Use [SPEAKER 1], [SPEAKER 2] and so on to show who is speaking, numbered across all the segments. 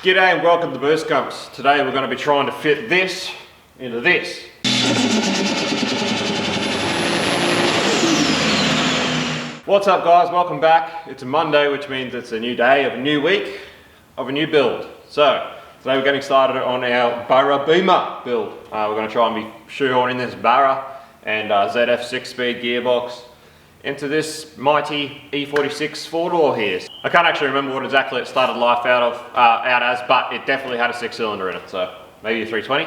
[SPEAKER 1] G'day and welcome to boostgumps. Today we're going to be trying to fit this into this. What's up guys, welcome back. It's a Monday, which means it's a new day of a new week of a new build. So today we're getting started on our BarraMW build. We're going to try and be shoehorning this Barra and ZF 6-speed gearbox into this mighty E46 4-door here. I can't actually remember what exactly it started life out as, but it definitely had a 6-cylinder in it, so maybe a 320?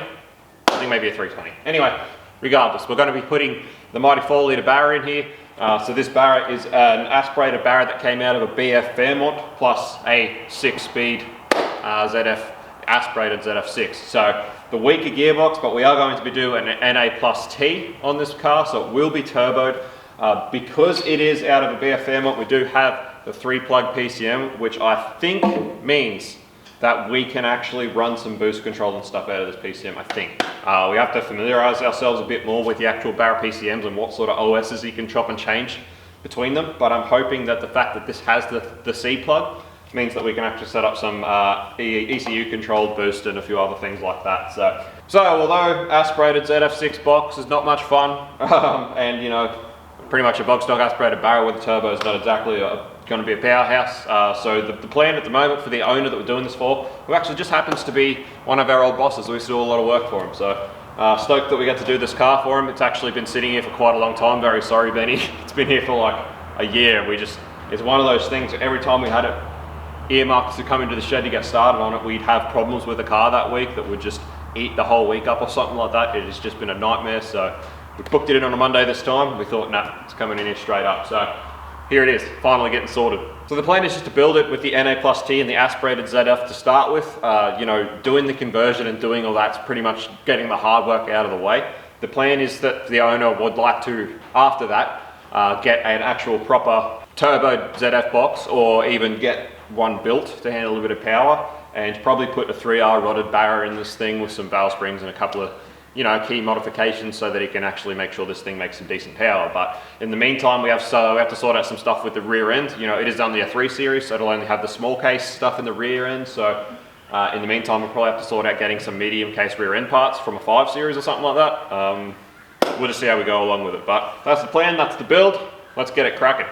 [SPEAKER 1] I think maybe a 320. Anyway, regardless, we're going to be putting the mighty 4-litre Barra in here. So this Barra is an aspirated Barra that came out of a BF Fairmont plus a 6-speed ZF aspirated ZF6. So the weaker gearbox, but we are going to be doing an NA plus T on this car, so it will be turboed. Because it is out of a BF Fairmont, we do have the 3-plug PCM, which I think means that we can actually run some boost control and stuff out of this PCM, I think. We have to familiarise ourselves a bit more with the actual Barra PCMs and what sort of OSs you can chop and change between them, but I'm hoping that the fact that this has the C-plug means that we can actually set up some ECU controlled boost and a few other things like that. So although aspirated ZF6 box is not much fun, and you know, pretty much a box stock aspirated Barra with a turbo is not exactly going to be a powerhouse. So the plan at the moment for the owner that we're doing this for, who actually just happens to be one of our old bosses, we used to do a lot of work for him. So stoked that we get to do this car for him. It's actually been sitting here for quite a long time. Very sorry, Benny. It's been here for like a year. It's one of those things, every time we had it earmarked to come into the shed to get started on it, we'd have problems with the car that week that would just eat the whole week up or something like that. It has just been a nightmare. So we booked it in on a Monday this time. We thought, nah, it's coming in here straight up. So here it is, finally getting sorted. So the plan is just to build it with the NA plus T and the aspirated ZF to start with. You know, doing the conversion and doing all that's pretty much getting the hard work out of the way. The plan is that the owner would like to, after that, get an actual proper turbo ZF box, or even get one built to handle a bit of power, and probably put a 3R rodded Barra in this thing with some valve springs and a couple of, you know, key modifications so that he can actually make sure this thing makes some decent power. But in the meantime, we have to sort out some stuff with the rear end. You know, it is only a 3 Series, so it'll only have the small case stuff in the rear end. So in the meantime, we'll probably have to sort out getting some medium case rear end parts from a 5 Series or something like that. We'll just see how we go along with it. But that's the plan, that's the build. Let's get it cracking.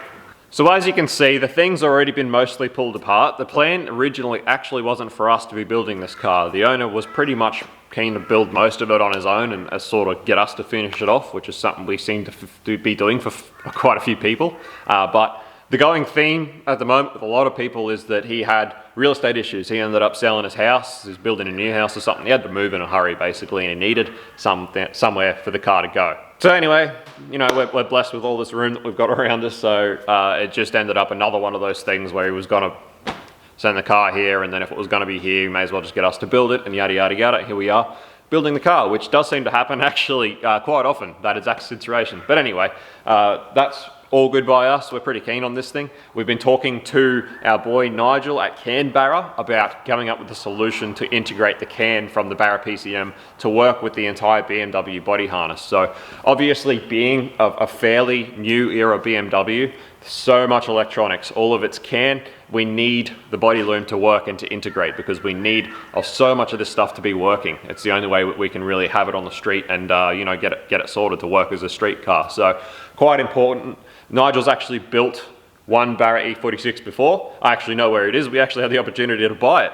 [SPEAKER 1] So as you can see, the thing's already been mostly pulled apart. The plan originally actually wasn't for us to be building this car. The owner was pretty much keen to build most of it on his own and sort of get us to finish it off, which is something we seem to be doing for quite a few people. But the going theme at the moment with a lot of people is that he had real estate issues. He ended up selling his house, he was building a new house or something. He had to move in a hurry basically, and he needed somewhere for the car to go. So anyway, you know, we're blessed with all this room that we've got around us, so it just ended up another one of those things where he was going to send the car here, and then if it was going to be here, he may as well just get us to build it, and yada yada yada. Here we are building the car, which does seem to happen actually quite often, that exact situation. But anyway, that's all good by us. We're pretty keen on this thing. We've been talking to our boy Nigel at Barra about coming up with a solution to integrate the can from the Barra PCM to work with the entire BMW body harness. So obviously, being a fairly new era BMW, so much electronics, all of it's CAN, we need the body loom to work and to integrate, because we need so much of this stuff to be working. It's the only way we can really have it on the street and you know, get it sorted to work as a street car. So quite important. Nigel's actually built one Barra E46 before. I actually know where it is. We actually had the opportunity to buy it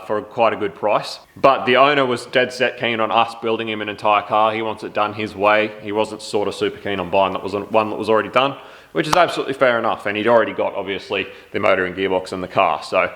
[SPEAKER 1] for quite a good price. But the owner was dead set keen on us building him an entire car. He wants it done his way. He wasn't sort of super keen on buying one that was already done, which is absolutely fair enough. And he'd already got, obviously, the motor and gearbox in the car. So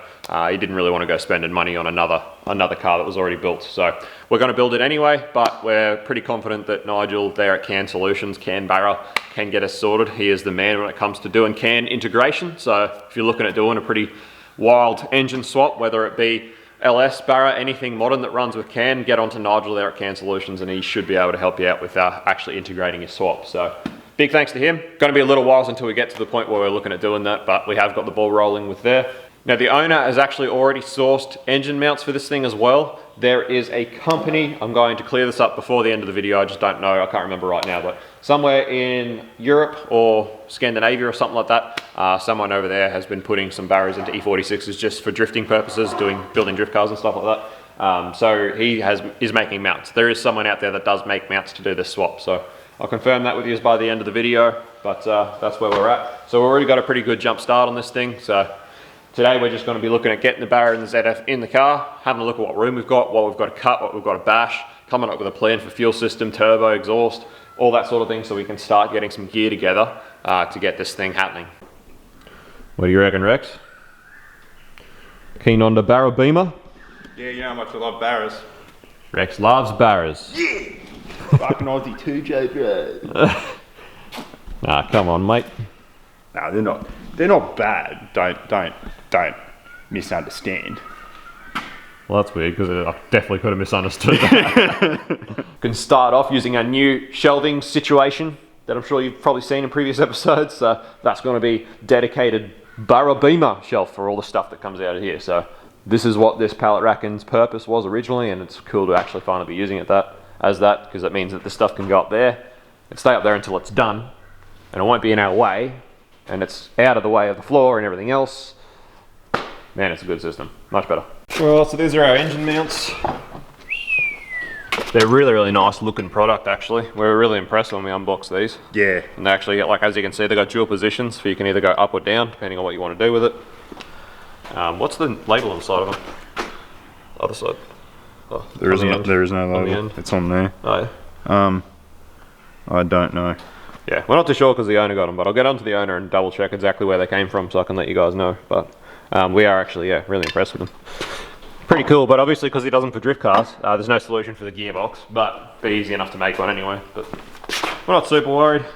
[SPEAKER 1] he didn't really want to go spending money on another car that was already built. So we're going to build it anyway, but we're pretty confident that Nigel there at CAN Solutions, Barra, can get us sorted. He is the man when it comes to doing CAN integration. So if you're looking at doing a pretty wild engine swap, whether it be LS, Barra, anything modern that runs with CAN, get onto Nigel there at CAN Solutions, and he should be able to help you out with actually integrating your swap. So big thanks to him. Going to be a little while until we get to the point where we're looking at doing that, but we have got the ball rolling with there. Now the owner has actually already sourced engine mounts for this thing as well. There is a company, I'm going to clear this up before the end of the video, I just don't know, I can't remember right now, but somewhere in Europe or Scandinavia or something like that, someone over there has been putting some Barras into E46s just for drifting purposes, building drift cars and stuff like that. So he is making mounts. There is someone out there that does make mounts to do this swap, so I'll confirm that with you by the end of the video, but that's where we're at. So we've already got a pretty good jump start on this thing, so today we're just going to be looking at getting the Barra and the ZF in the car, having a look at what room we've got, what we've got to cut, what we've got to bash, coming up with a plan for fuel system, turbo, exhaust, all that sort of thing, so we can start getting some gear together to get this thing happening. What do you reckon, Rex? Keen on the BarraMW?
[SPEAKER 2] Yeah, you know how much I love Barras.
[SPEAKER 1] Rex loves Barras.
[SPEAKER 2] Yeah! Fucking Aussie 2J, bro.
[SPEAKER 1] Nah, come on, mate.
[SPEAKER 2] No, they're not bad. Don't misunderstand.
[SPEAKER 1] Well, that's weird because I definitely could have misunderstood that. Can start off using a new shelving situation that I'm sure you've probably seen in previous episodes. That's going to be dedicated BarraMW shelf for all the stuff that comes out of here. So this is what this pallet racking's purpose was originally, and it's cool to actually finally be using it as that because that means that this stuff can go up there and stay up there until it's done, and it won't be in our way, and it's out of the way of the floor and everything else. Man, it's a good system. Much better. Well, so these are our engine mounts. They're really nice looking product actually. We're really impressed when we unbox these.
[SPEAKER 2] Yeah.
[SPEAKER 1] And they actually, like as you can see, they got dual positions, so you can either go up or down depending on what you want to do with it. What's the label on the side of them? Other side. Oh,
[SPEAKER 2] There is no label. It's on there.
[SPEAKER 1] Oh, yeah.
[SPEAKER 2] I don't know.
[SPEAKER 1] Yeah, we're not too sure because the owner got them, but I'll get onto the owner and double check exactly where they came from so I can let you guys know. But we are actually, yeah, really impressed with them. Pretty cool, but obviously because he does them for drift cars, there's no solution for the gearbox, but it'd be easy enough to make one anyway. But we're not super worried.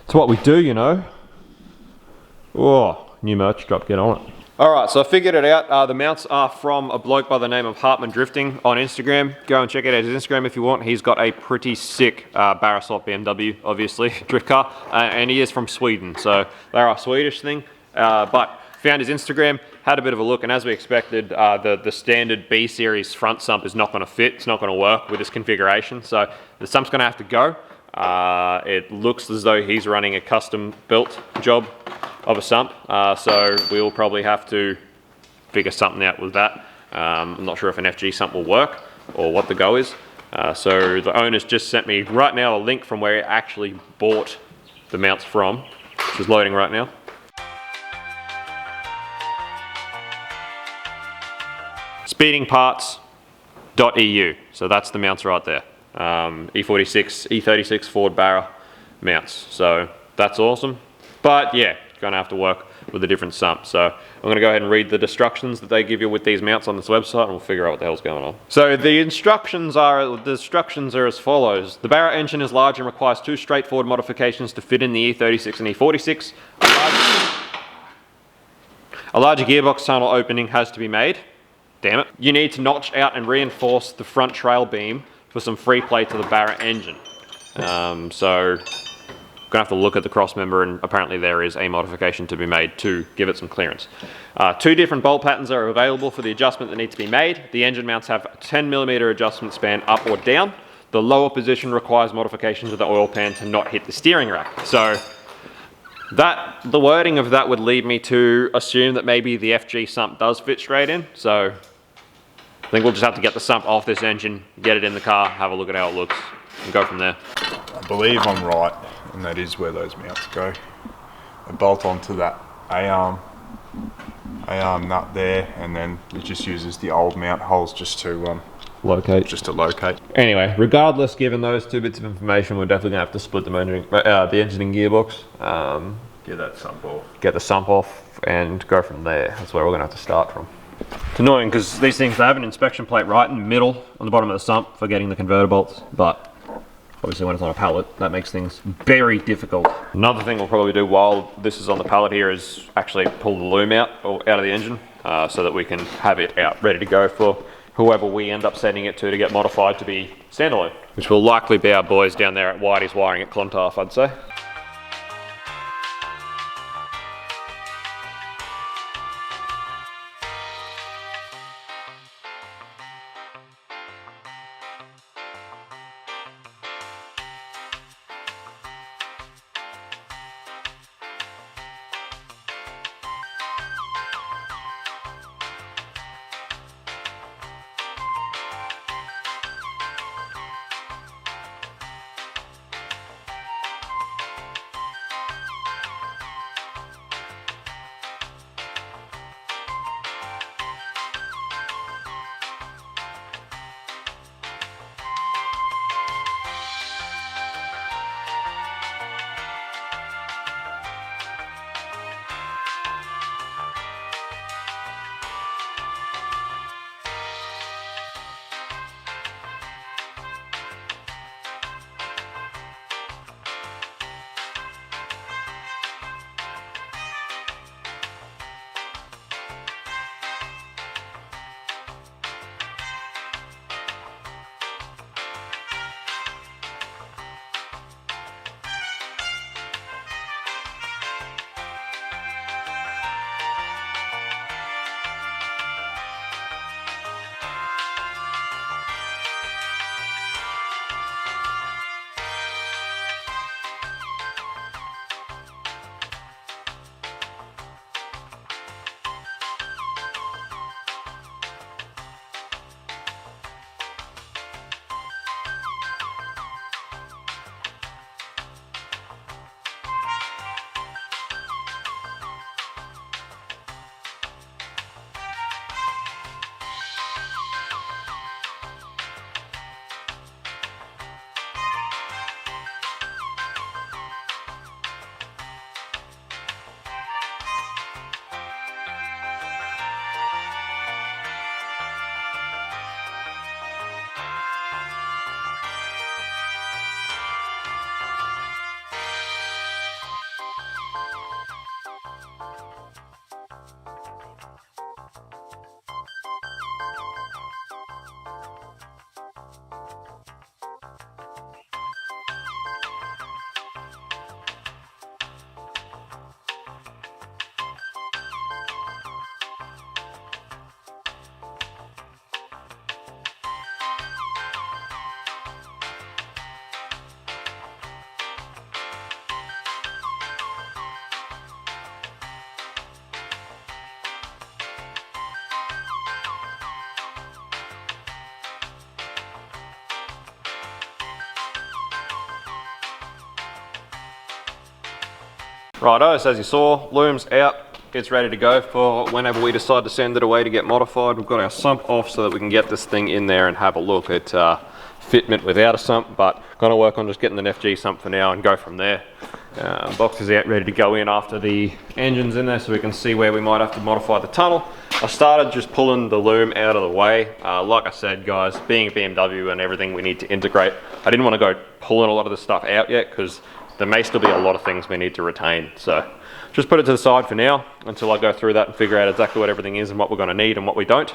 [SPEAKER 1] It's what we do, you know. Oh, new merch drop, get on it. Alright, so I figured it out. The mounts are from a bloke by the name of Hartman Drifting on Instagram. Go and check out his Instagram if you want. He's got a pretty sick Barra swap BMW, obviously, drift car. And he is from Sweden, so they're a Swedish thing. But found his Instagram, had a bit of a look, and as we expected, the standard B series front sump is not going to fit. It's not going to work with this configuration, so the sump's going to have to go. It looks as though he's running a custom built job of a sump, so we'll probably have to figure something out with that. I'm not sure if an FG sump will work or what the go is. So the owner's just sent me right now a link from where he actually bought the mounts from, which is loading right now. Speedingparts.eu, so that's the mounts right there. E46, E36 Ford Barra mounts, so that's awesome. But yeah, gonna have to work with a different sump. So I'm gonna go ahead and read the instructions that they give you with these mounts on this website, and we'll figure out what the hell's going on. So the instructions are as follows. The Barra engine is large and requires two straightforward modifications to fit in the E36 and E46. A larger gearbox tunnel opening has to be made. Damn it. You need to notch out and reinforce the front trail beam for some free play to the Barra engine. So gonna have to look at the cross member, and apparently there is a modification to be made to give it some clearance. Two different bolt patterns are available for the adjustment that need to be made. The engine mounts have a 10mm adjustment span up or down. The lower position requires modification to the oil pan to not hit the steering rack. So the wording of that would lead me to assume that maybe the FG sump does fit straight in. So I think we'll just have to get the sump off this engine, get it in the car, have a look at how it looks, and go from there.
[SPEAKER 2] I believe I'm right, and that is where those mounts go. They bolt onto that A-arm nut there, and then it just uses the old mount holes just to locate. Anyway, regardless, given those two bits of information, we're definitely gonna have to split the engine and gearbox. Get that sump off.
[SPEAKER 1] Get the sump off and go from there. That's where we're gonna have to start from. It's annoying because these things, they have an inspection plate right in the middle on the bottom of the sump for getting the converter bolts, but obviously when it's on a pallet, that makes things very difficult. Another thing we'll probably do while this is on the pallet here is actually pull the loom out of the engine so that we can have it out ready to go for whoever we end up sending it to get modified to be standalone, which will likely be our boys down there at Whitey's Wiring at Clontarf, I'd say. Righto, so as you saw, loom's out. It's ready to go for whenever we decide to send it away to get modified. We've got our sump off so that we can get this thing in there and have a look at fitment without a sump, but gonna work on just getting an FG sump for now and go from there. Box is out ready to go in after the engine's in there so we can see where we might have to modify the tunnel. I started just pulling the loom out of the way. Like I said, guys, being a BMW and everything we need to integrate, I didn't want to go pulling a lot of this stuff out yet because there may still be a lot of things we need to retain. So just put it to the side for now until I go through that and figure out exactly what everything is and what we're going to need and what we don't.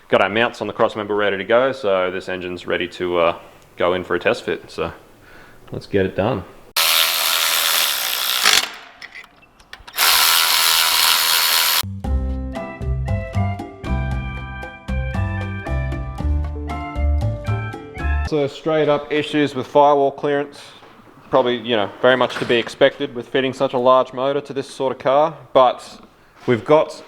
[SPEAKER 1] Got our mounts on the cross member ready to go, so this engine's ready to go in for a test fit. So let's get it done. So straight up issues with firewall clearance. Probably, you know, very much to be expected with fitting such a large motor to this sort of car, but we've got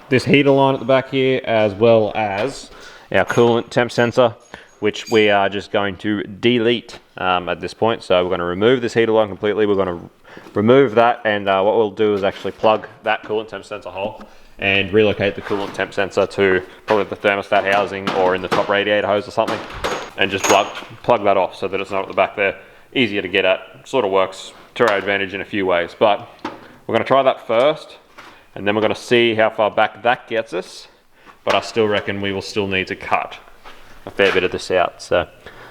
[SPEAKER 1] this heater line at the back here as well as our coolant temp sensor, which we are just going to delete at this point. So we're going to remove this heater line completely. We're going to remove that, and what we'll do is actually plug that coolant temp sensor hole and relocate the coolant temp sensor to probably the thermostat housing or in the top radiator hose or something, and just plug that off so that it's not at the back there. Easier to get at, sort of works to our advantage in a few ways, but we're going to try that first and then we're going to see how far back that gets us, but I still reckon we will still need to cut a fair bit of this out. So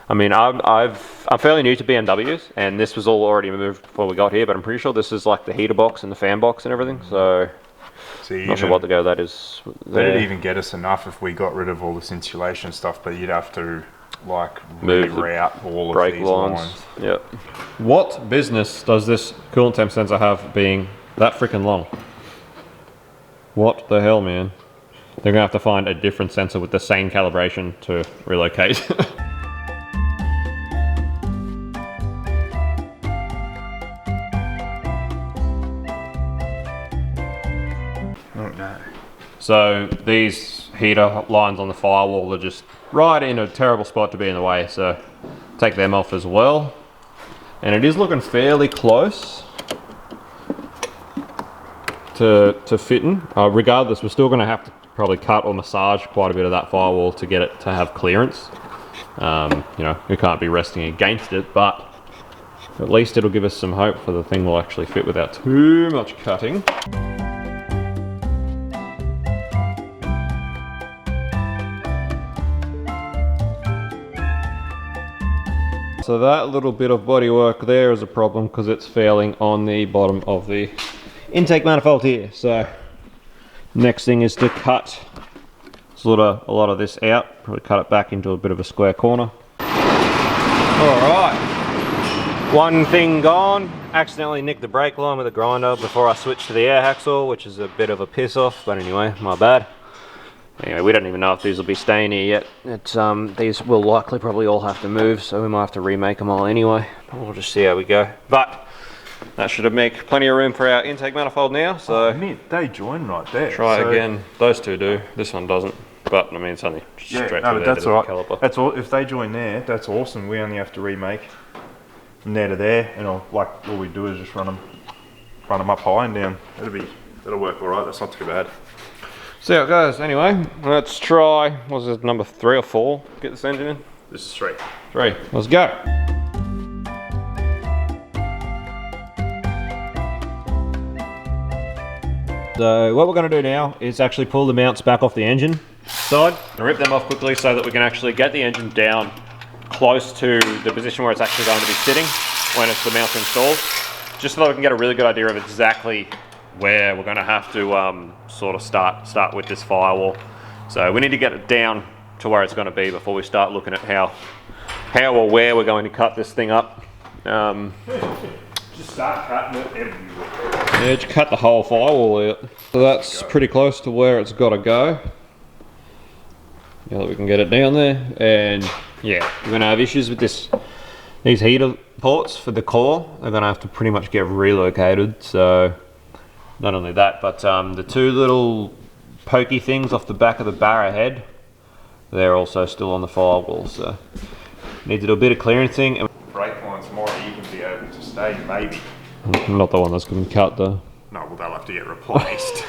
[SPEAKER 1] I mean, I'm fairly new to BMWs and this was all already moved before we got here, but I'm pretty sure this is like the heater box and the fan box and everything, so not sure what the go that is there.
[SPEAKER 2] That'd even get us enough if we got rid of all this insulation stuff, but you'd have to like reroute all of these lines.
[SPEAKER 1] Yep. What business does this coolant temp sensor have being that freaking long? What the hell, man? They're gonna have to find a different sensor with the same calibration to relocate.
[SPEAKER 2] Oh no.
[SPEAKER 1] So these heater lines on the firewall are just right in a terrible spot to be in the way, so take them off as well. And it is looking fairly close to fitting. Regardless, we're still going to have to probably cut or massage quite a bit of that firewall to get it to have clearance. You know, we can't be resting against it, but at least it'll give us some hope for the thing will actually fit without too much cutting. So that little bit of bodywork there is a problem because it's failing on the bottom of the intake manifold here. So next thing is to cut a lot of this out, probably cut it back into a bit of a square corner. Alright, one thing gone, accidentally nicked the brake line with a grinder before I switched to the air hacksaw, which is a bit of a piss off, but anyway, my bad. Anyway, we don't even know if these will be staying here yet. These will likely probably all have to move, so we might have to remake them all anyway. We'll just see how we go. But that should make plenty of room for our intake manifold now. So
[SPEAKER 2] they join right there.
[SPEAKER 1] Try again. Those two do. This one doesn't. But I mean, it's only straight through
[SPEAKER 2] but
[SPEAKER 1] there.
[SPEAKER 2] that's all right. That's all. If they join there, that's awesome. We only have to remake from there to there, and all we do is just run them up high and down. That'll work all right. That's not too bad.
[SPEAKER 1] See how it goes. Anyway, let's try, was it number 3 or 4? Get this engine in?
[SPEAKER 2] This is 3.
[SPEAKER 1] 3, let's go. So what we're going to do now is actually pull the mounts back off the engine side and rip them off quickly so that we can actually get the engine down close to the position where it's actually going to be sitting when the mounts are installed, just so that we can get a really good idea of exactly where we're going to have to sort of start with this firewall. So we need to get it down to where it's going to be before we start looking at how or where we're going to cut this thing up.
[SPEAKER 2] Just start cutting it everywhere.
[SPEAKER 1] Yeah, just cut the whole firewall out. So that's pretty close to where it's got to go. Now that we can get it down there, and yeah, we're going to have issues with these heater ports for the core. They're going to have to pretty much get relocated. So not only that, but the 2 little pokey things off the back of the Barra head, they're also still on the firewall, so need to do a bit of clearancing.
[SPEAKER 2] Brake line's more even be able to stay, maybe.
[SPEAKER 1] Not the one that's been cut though.
[SPEAKER 2] No, well they'll have to get replaced.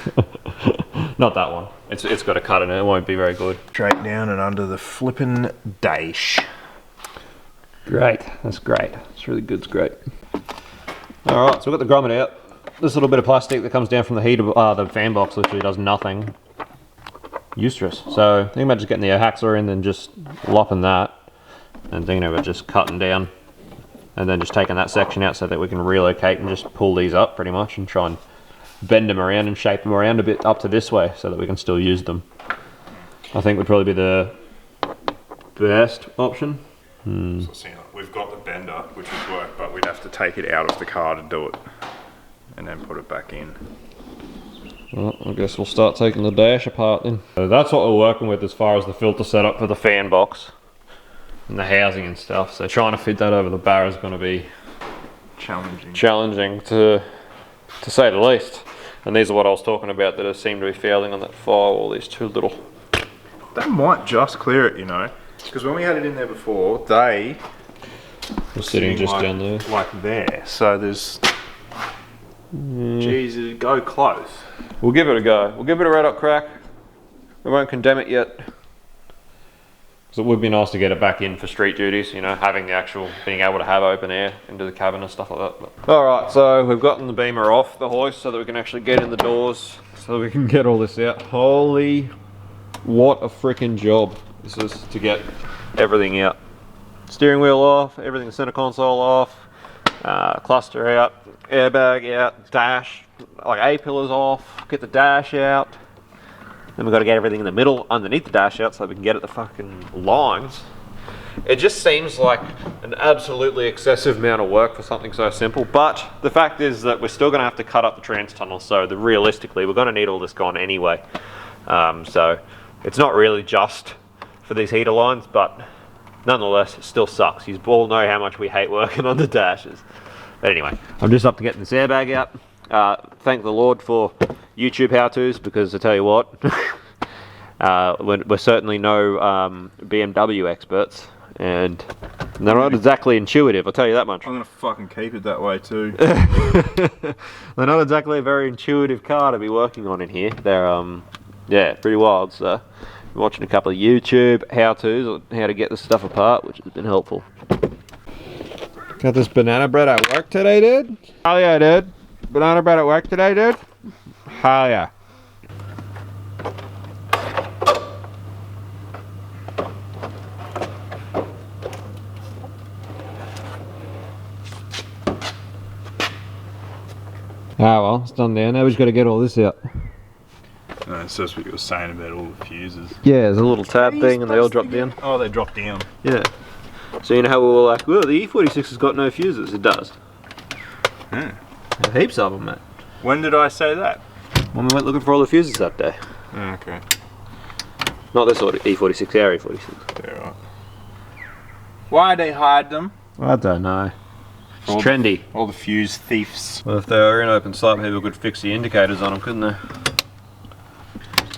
[SPEAKER 1] Not that one. It's got a cut in it. It won't be very good.
[SPEAKER 2] Straight down and under the flippin' dash.
[SPEAKER 1] Great. That's great. It's really good. It's great. All right. So we've got the grommet out. This little bit of plastic that comes down from the heater, the fan box, literally does nothing. Useless. So think about just getting the hacksaw in and just lopping that, and thinking about just cutting down, and then just taking that section out so that we can relocate and just pull these up pretty much and try and bend them around and shape them around a bit up to this way so that we can still use them. I think would probably be the best option.
[SPEAKER 2] So we've got the bender, which would work, but we'd have to take it out of the car to do it, and then put it back in.
[SPEAKER 1] Well, I guess we'll start taking the dash apart then. So that's what we're working with as far as the filter setup for the fan box and the housing and stuff. So trying to fit that over the Barra is going to be challenging to say the least. And these are what I was talking about that seem to be failing on that Firewall. These two little.
[SPEAKER 2] That might just clear it, you know, because when we had it in there before, they
[SPEAKER 1] were sitting just
[SPEAKER 2] like,
[SPEAKER 1] down there,
[SPEAKER 2] like there. So there's. Geez, it'd go close.
[SPEAKER 1] We'll give it a go. We'll give it a red hot crack. We won't condemn it yet. Because it would be nice to get it back in for street duties, you know, having the actual, being able to have open air into the cabin and stuff like that. But. Alright, so we've gotten the beamer off the hoist so that we can actually get in the doors, so that we can get all this out. Holy, what a freaking job this is to get everything out. Steering wheel off, everything, center console off, cluster out, airbag out, dash, like A-pillars off, get the dash out. Then we've got to get everything in the middle, underneath the dash out so we can get at the fucking lines. It just seems like an absolutely excessive amount of work for something so simple, but the fact is that we're still going to have to cut up the trans tunnel, so realistically we're going to need all this gone anyway. So it's not really just for these heater lines, but nonetheless it still sucks. You all know how much we hate working on the dashes. But anyway, I'm just up to getting this airbag out. Thank the Lord for YouTube how-tos, because I tell you what, we're certainly no BMW experts, and they're not exactly intuitive, I'll tell you that much.
[SPEAKER 2] I'm gonna fucking keep it that way too.
[SPEAKER 1] They're not exactly a very intuitive car to be working on in here. They're yeah, pretty wild. So I'm watching a couple of YouTube how-tos on how to get this stuff apart, which has been helpful. Got this banana bread at work today, dude? Hell yeah, dude. Banana bread at work today, dude? Hell yeah. Ah well, it's done now. Now we just got to get all this out.
[SPEAKER 2] No, it's just what you were saying about all the fuses.
[SPEAKER 1] Yeah, there's a little tab thing and they all drop down.
[SPEAKER 2] Oh, they drop down.
[SPEAKER 1] Yeah. So you know how we were like, well, the E46 has got no fuses. It does.
[SPEAKER 2] Hmm.
[SPEAKER 1] There's heaps of them, mate.
[SPEAKER 2] When did I say that?
[SPEAKER 1] When we went looking for all the fuses that day.
[SPEAKER 2] Okay.
[SPEAKER 1] Not this sort of E46, our E46.
[SPEAKER 2] Yeah, right. Why they hide them?
[SPEAKER 1] I don't know. It's trendy.
[SPEAKER 2] All the fuse thieves.
[SPEAKER 1] Well, if they were in open sight, people could fix the indicators on them, couldn't they?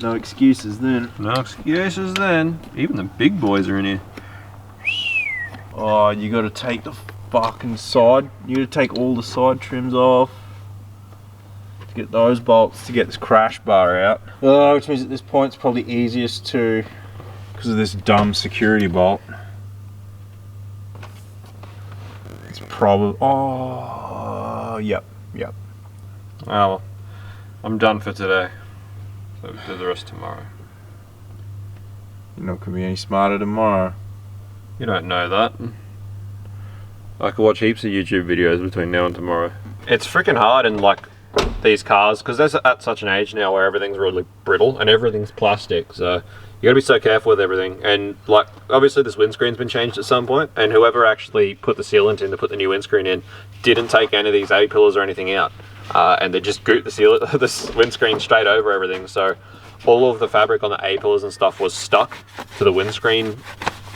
[SPEAKER 2] No excuses then.
[SPEAKER 1] No excuses then. Even the big boys are in here.
[SPEAKER 2] Oh, you gotta take the fucking side. You gotta take all the side trims off to get those bolts to get this crash bar out. Which means at this point it's probably easiest to, because of this dumb security bolt. It's probably. Oh, yep.
[SPEAKER 1] Oh well. I'm done for today. So we'll do the rest tomorrow.
[SPEAKER 2] You're not gonna be any smarter tomorrow.
[SPEAKER 1] You don't know that. I could watch heaps of YouTube videos between now and tomorrow. It's freaking hard in like these cars, because they're at such an age now where everything's really brittle and everything's plastic, so you gotta be so careful with everything. And like obviously this windscreen's been changed at some point, and whoever actually put the sealant in to put the new windscreen in didn't take any of these A-pillars or anything out, and they just gooped the sealant, the windscreen straight over everything, so all of the fabric on the A-pillars and stuff was stuck to the windscreen,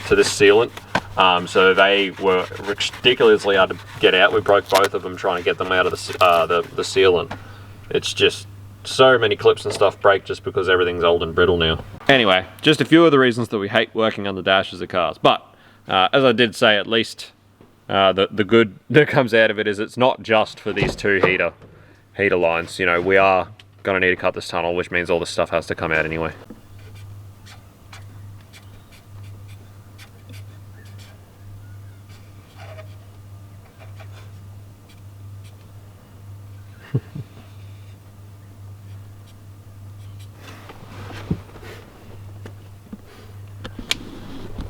[SPEAKER 1] to this sealant. So they were ridiculously hard to get out. We broke both of them trying to get them out of the sealant. It's just so many clips and stuff break just because everything's old and brittle now. Anyway, just a few of the reasons that we hate working on the dashes of cars. But as I did say, at least the good that comes out of it is it's not just for these two heater lines. You know, we are going to need to cut this tunnel, which means all this stuff has to come out anyway.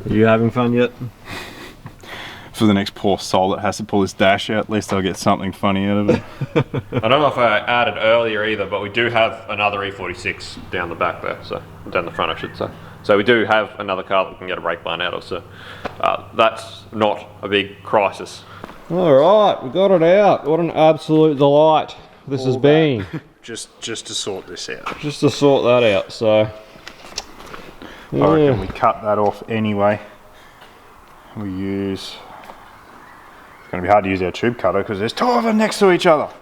[SPEAKER 1] Are you having fun yet?
[SPEAKER 2] For the next poor soul that has to pull this dash out, at least I'll get something funny out of it.
[SPEAKER 1] I don't know if I added earlier either, but we do have another E46 down the back there, so down the front I should say. So we do have another car that we can get a brake line out of, so that's not a big crisis.
[SPEAKER 3] Alright, we got it out. What an absolute delight this has been.
[SPEAKER 2] just to sort this out.
[SPEAKER 3] Just to sort that out, so...
[SPEAKER 2] I reckon we cut that off anyway. We use... It's going to be hard to use our tube cutter because there's two of them next to each other.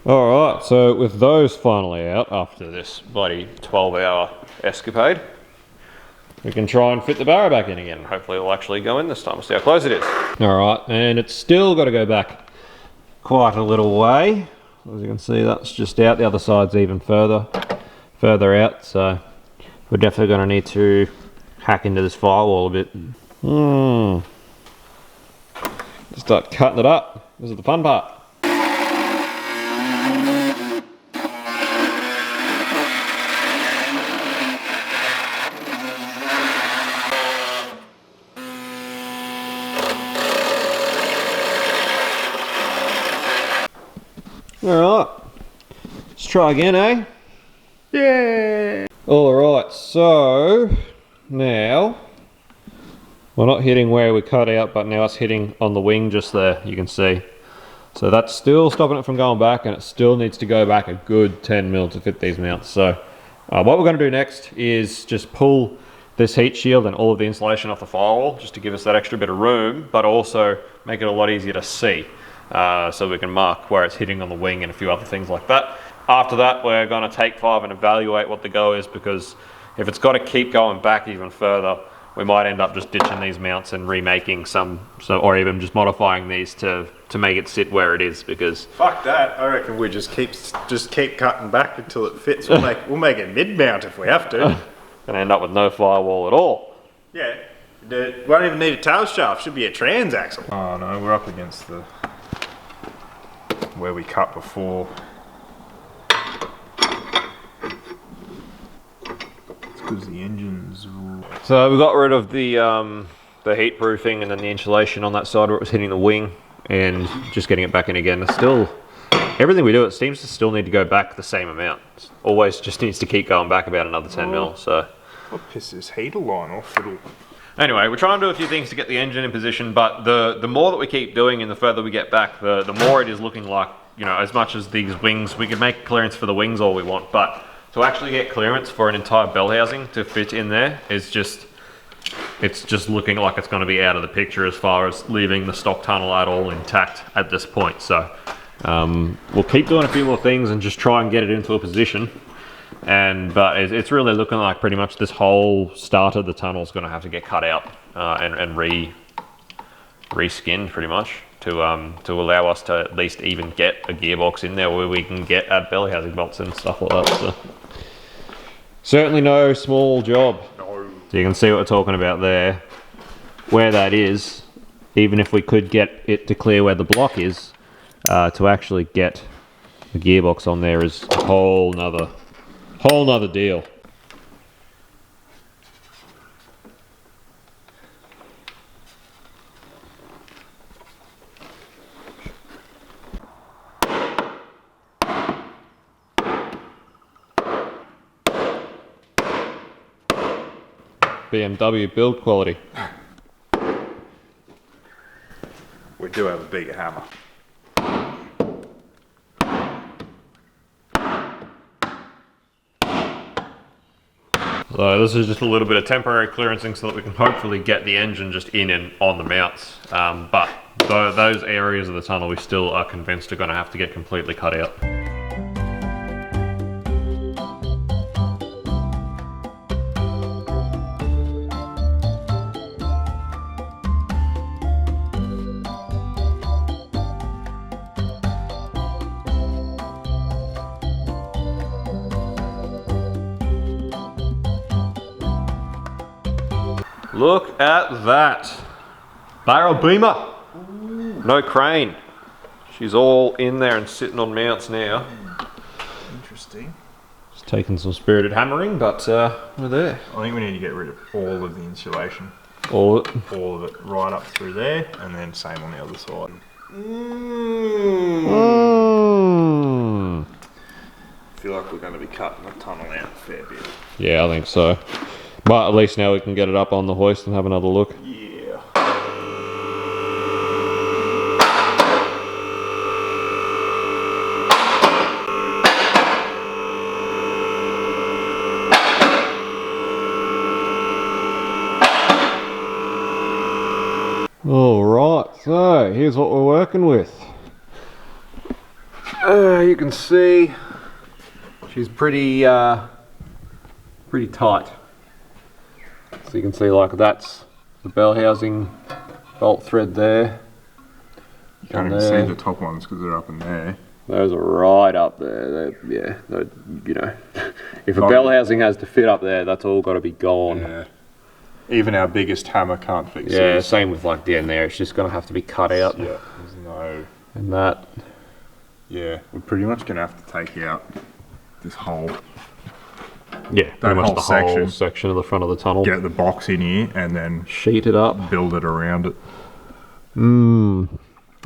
[SPEAKER 3] Alright, so with those finally out, after this bloody 12-hour escapade, we can try and fit the Barra back in again.
[SPEAKER 1] Hopefully it'll actually go in this time. We'll see how close it is.
[SPEAKER 3] Alright, and it's still got to go back quite a little way. As you can see, that's just out. The other side's even further out, so we're definitely going to need to hack into this firewall a bit. Start cutting it up. This is the fun part. Alright, let's try again, eh?
[SPEAKER 2] Yeah!
[SPEAKER 3] Alright, so now we're not hitting where we cut out, but now it's hitting on the wing just there, you can see. So that's still stopping it from going back, and it still needs to go back a good 10 mil to fit these mounts. So what we're going to do next is just pull this heat shield and all of the insulation off the firewall just to give us that extra bit of room, but also make it a lot easier to see. So we can mark where it's hitting on the wing and a few other things like that. After that, we're going to take 5 and evaluate what the go is, because if it's got to keep going back even further, we might end up just ditching these mounts and remaking some or even just modifying these to make it sit where it is. Because
[SPEAKER 2] fuck that, I reckon we just keep cutting back until it fits. We'll make it mid-mount if we have to.
[SPEAKER 1] Gonna end up with no firewall at all.
[SPEAKER 2] Yeah, we won't even need a tail shaft, should be a transaxle. Oh no, we're up against the where we cut before. It's because the engines.
[SPEAKER 1] So we got rid of the heat proofing and then the insulation on that side where it was hitting the wing, and just getting it back in again. It's still, everything we do, it seems to still need to go back the same amount. It always just needs to keep going back about another 10 mil. So
[SPEAKER 2] I'll piss this heater line off.
[SPEAKER 1] anyway, we're trying to do a few things to get the engine in position, but the more that we keep doing and the further we get back, the more it is looking like, you know, as much as these wings, we can make clearance for the wings all we want, but to actually get clearance for an entire bell housing to fit in there is just, it's just looking like it's going to be out of the picture as far as leaving the stock tunnel at all intact at this point. So we'll keep doing a few more things and just try and get it into a position. But it's really looking like pretty much this whole start of the tunnel is going to have to get cut out and re-skinned pretty much to allow us to at least even get a gearbox in there where we can add belly housing bolts and stuff like that. So certainly no small job. No. So you can see what we're talking about there. Where that is, even if we could get it to clear where the block is, to actually get the gearbox on there is a whole nother deal. BMW build quality.
[SPEAKER 2] We do have a bigger hammer.
[SPEAKER 1] So this is just a little bit of temporary clearancing so that we can hopefully get the engine just in and on the mounts. But those areas of the tunnel we still are convinced are going to have to get completely cut out.
[SPEAKER 3] Look at that. BarraMW. No crane. She's all in there and sitting on mounts now.
[SPEAKER 2] Interesting.
[SPEAKER 3] It's taken some spirited hammering, but we're there.
[SPEAKER 2] I think we need to get rid of all of the insulation.
[SPEAKER 3] All
[SPEAKER 2] All of it right up through there, and then same on the other side. I feel like we're going to be cutting the tunnel out a fair bit.
[SPEAKER 3] Yeah, I think so. But at least now we can get it up on the hoist and have another look.
[SPEAKER 2] Yeah.
[SPEAKER 3] Alright, so here's what we're working with. You can see she's pretty tight. So you can see like that's the bell housing bolt thread there.
[SPEAKER 2] You can't even see the top ones because they're up in there.
[SPEAKER 3] Those are right up there. You know, if a bell housing has to fit up there, that's all got to be gone.
[SPEAKER 2] Yeah. Even our biggest hammer can't fix it.
[SPEAKER 3] Yeah, same with like the end there. It's just going to have to be cut out.
[SPEAKER 2] Yeah, there's no...
[SPEAKER 3] And that.
[SPEAKER 2] Yeah, we're pretty much going to have to take out this whole...
[SPEAKER 3] Yeah,
[SPEAKER 2] that
[SPEAKER 3] pretty much
[SPEAKER 2] whole
[SPEAKER 3] the
[SPEAKER 2] section.
[SPEAKER 3] whole section of the front of the tunnel.
[SPEAKER 2] Get the box in here and then...
[SPEAKER 3] sheet it up.
[SPEAKER 2] build it around it.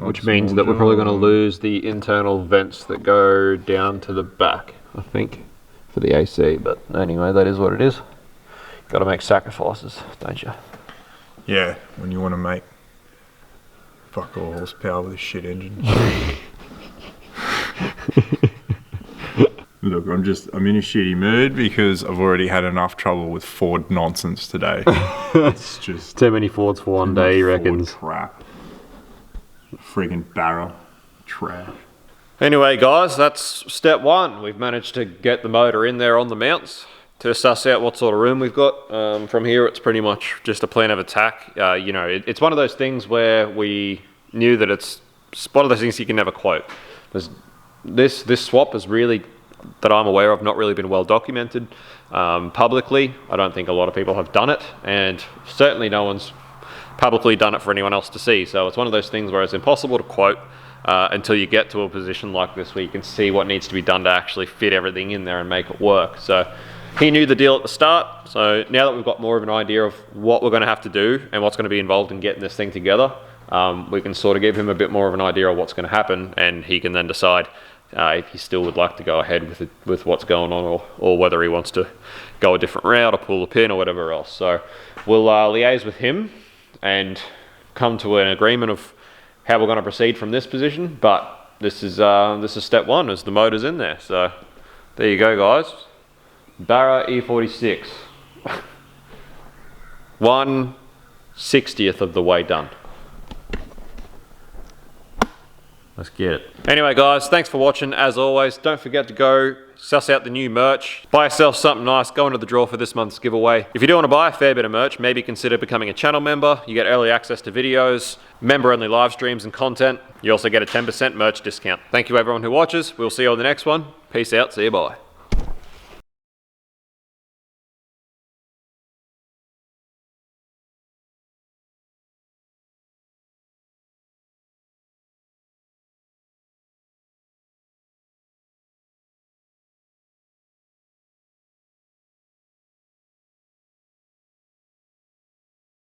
[SPEAKER 3] Which means that we're probably going to lose the internal vents that go down to the back, I think, for the AC. But anyway, that is what it is. Got to make sacrifices, don't you?
[SPEAKER 2] Yeah, when you want to make fuck all horsepower with a shit engine. Look, I'm in a shitty mood because I've already had enough trouble with Ford nonsense today. It's just
[SPEAKER 3] too many Fords for one day, he reckons.
[SPEAKER 2] Crap. Friggin' Barra. Trash.
[SPEAKER 1] Anyway guys, that's step one. We've managed to get the motor in there on the mounts to suss out what sort of room we've got. From here it's pretty much just a plan of attack. You know, it's one of those things where we knew that it's one of those things you can never quote. This swap is really, that I'm aware of, not really been well documented publicly. I don't think a lot of people have done it, and certainly no one's publicly done it for anyone else to see. So it's one of those things where it's impossible to quote until you get to a position like this where you can see what needs to be done to actually fit everything in there and make it work. So he knew the deal at the start, so now that we've got more of an idea of what we're going to have to do and what's going to be involved in getting this thing together, we can sort of give him a bit more of an idea of what's going to happen, and he can then decide if he still would like to go ahead with what's going on, or whether he wants to go a different route or pull a pin or whatever else. So we'll liaise with him and come to an agreement of how we're going to proceed from this position, but this is step one, as the motor's in there. So there you go guys. Barra E46. 1/60th of the way done. Let's get it. Anyway guys, thanks for watching. As always, don't forget to go suss out the new merch. Buy yourself something nice, go into the draw for this month's giveaway. If you do want to buy a fair bit of merch, maybe consider becoming a channel member. You get early access to videos, member-only live streams and content. You also get a 10% merch discount. Thank you everyone who watches. We'll see you on the next one. Peace out, see you, bye.